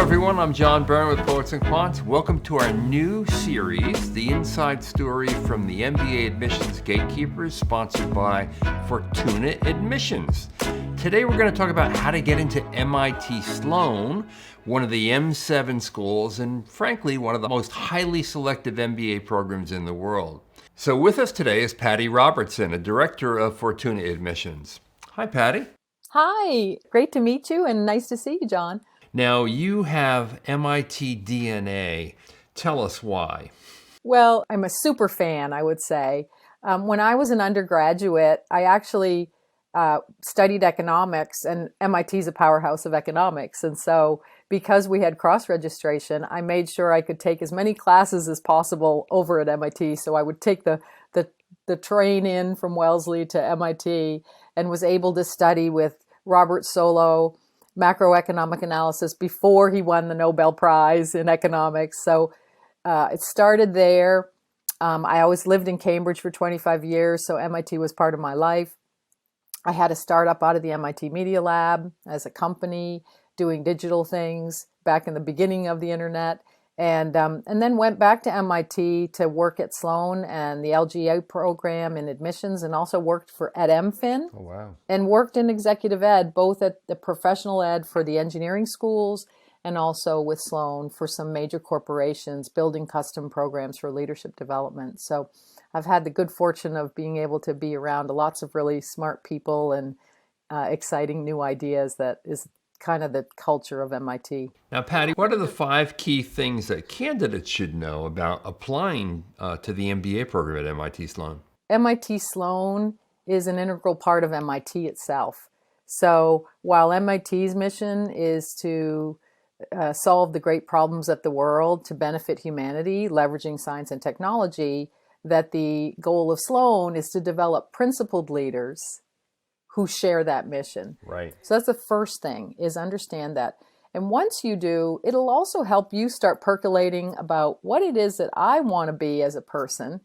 everyone. I'm John Byrne with Poets and Quants. Welcome to our new series, The Inside Story from the MBA Admissions Gatekeepers, sponsored by Fortuna Admissions. Today we're going to talk about how to get into MIT Sloan, one of the M7 schools, and frankly, one of the most highly selective MBA programs in the world. So with us today is Patty Robertson, a director of Fortuna Admissions. Hi, Patty. Hi, great to meet you and nice to see you, John. Now, you have MIT DNA. Tell us why. Well, I'm a super fan, I would say. When I was an undergraduate, I actually studied economics, and MIT is a powerhouse of economics. And so because we had cross-registration, I made sure I could take as many classes as possible over at MIT. So I would take the train in from Wellesley to MIT and was able to study with Robert Solow, macroeconomic analysis, before he won the Nobel Prize in economics. So it started there. I always lived in Cambridge for 25 years, so MIT was part of my life. I had a startup out of the MIT Media Lab as a company doing digital things back in the beginning of the internet, and then went back to MIT to work at Sloan and the LGA program in admissions, and also worked at MFin. Oh, wow. And worked in executive ed, both at the professional ed for the engineering schools and also with Sloan for some major corporations, building custom programs for leadership development. So I've had the good fortune of being able to be around lots of really smart people and exciting new ideas. That is kind of the culture of MIT. Now, Patty, what are the 5 key things that candidates should know about applying to the MBA program at MIT Sloan? MIT Sloan is an integral part of MIT itself. So while MIT's mission is to solve the great problems of the world to benefit humanity, leveraging science and technology, that the goal of Sloan is to develop principled leaders who share that mission. Right. So that's the first thing, is understand that. And once you do, it'll also help you start percolating about what it is that I want to be as a person.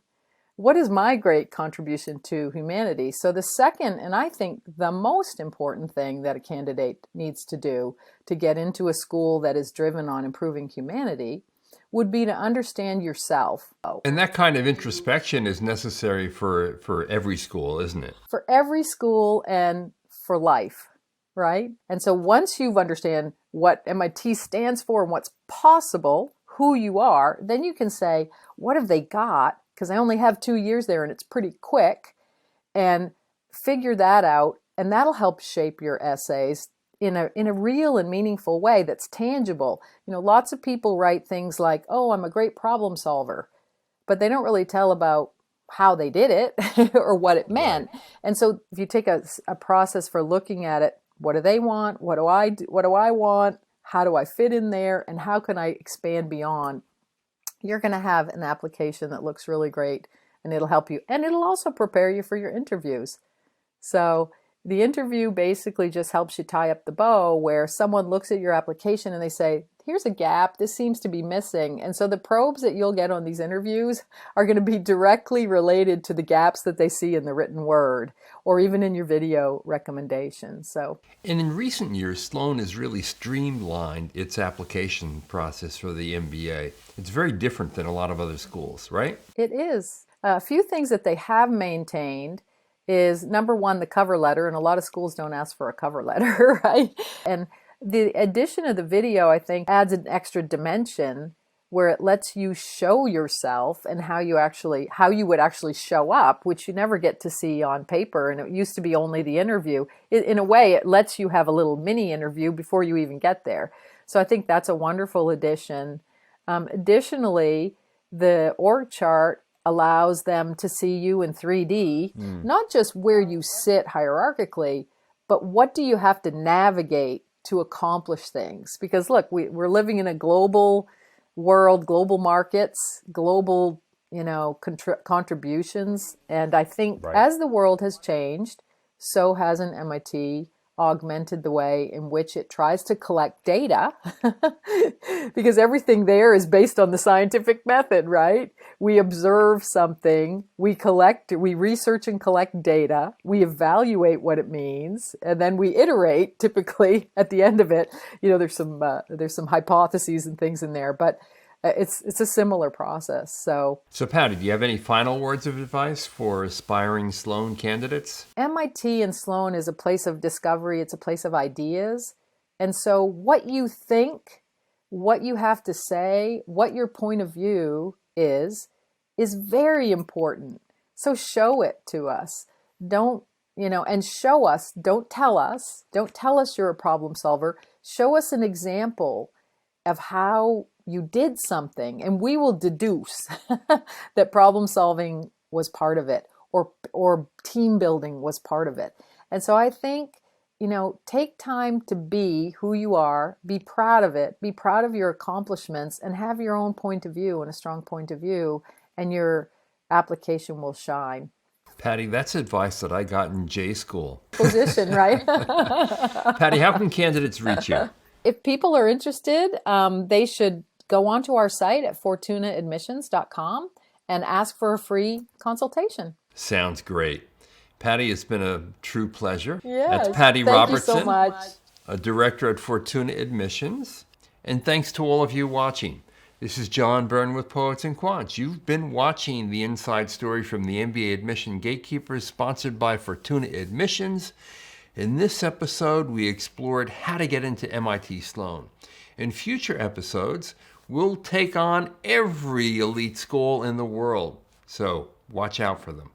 What is my great contribution to humanity? So the second, and I think the most important thing that a candidate needs to do to get into a school that is driven on improving humanity would be to understand yourself. And that kind of introspection is necessary for every school, isn't it? For every school and for life, right? And so once you understand what MIT stands for and what's possible, who you are, then you can say, what have they got? Because I only have 2 years there and it's pretty quick, and figure that out, and that'll help shape your essays in a real and meaningful way that's tangible. You know, lots of people write things like, oh, I'm a great problem solver, but they don't really tell about how they did it or what it meant. Right. And so if you take a process for looking at it, what do they want? What do I do? What do I want? How do I fit in there? And how can I expand beyond? You're going to have an application that looks really great, and it'll help you. And it'll also prepare you for your interviews. So the interview basically just helps you tie up the bow, where someone looks at your application and they say, here's a gap, this seems to be missing. And so the probes that you'll get on these interviews are going to be directly related to the gaps that they see in the written word, or even in your video recommendations. So, and in recent years, Sloan has really streamlined its application process for the MBA. It's very different than a lot of other schools, right? It is. A few things that they have maintained is, number one, the cover letter, and a lot of schools don't ask for a cover letter, right? And the addition of the video, I think, adds an extra dimension where it lets you show yourself and how you would actually show up, which you never get to see on paper, and it used to be only the interview. In a way, it lets you have a little mini interview before you even get there. So I think that's a wonderful addition. Additionally, the org chart allows them to see you in 3D, not just where you sit hierarchically, but what do you have to navigate to accomplish things? Because look, we're living in a global world, global markets, global, contributions. And I think as the world has changed, so has an MIT augmented the way in which it tries to collect data because everything there is based on the scientific method, right? We observe something, we research and collect data, we evaluate what it means, and then we iterate. Typically at the end of it, there's some hypotheses and things in there, but it's a similar process. So Patty, do you have any final words of advice for aspiring Sloan candidates? MIT and Sloan is a place of discovery. It's a place of ideas. And so what you think, what you have to say, what your point of view is very important. So show it to us. And show us, don't tell us you're a problem solver. Show us an example of how you did something, and we will deduce that problem solving was part of it, or team building was part of it. And so I think, take time to be who you are, be proud of it, be proud of your accomplishments, and have your own point of view and a strong point of view, and your application will shine. Patty, that's advice that I got in J school. Position, right? Patty, how can candidates reach you? If people are interested, they should go onto our site at fortunaadmissions.com and ask for a free consultation. Sounds great. Patty, it's been a true pleasure. Yes, that's Patty thank Robertson, you so much. a director at Fortuna Admissions. And thanks to all of you watching. This is John Byrne with Poets and Quants. You've been watching the inside story from the MBA Admission Gatekeepers, sponsored by Fortuna Admissions. In this episode, we explored how to get into MIT Sloan. In future episodes, we'll take on every elite school in the world. So watch out for them.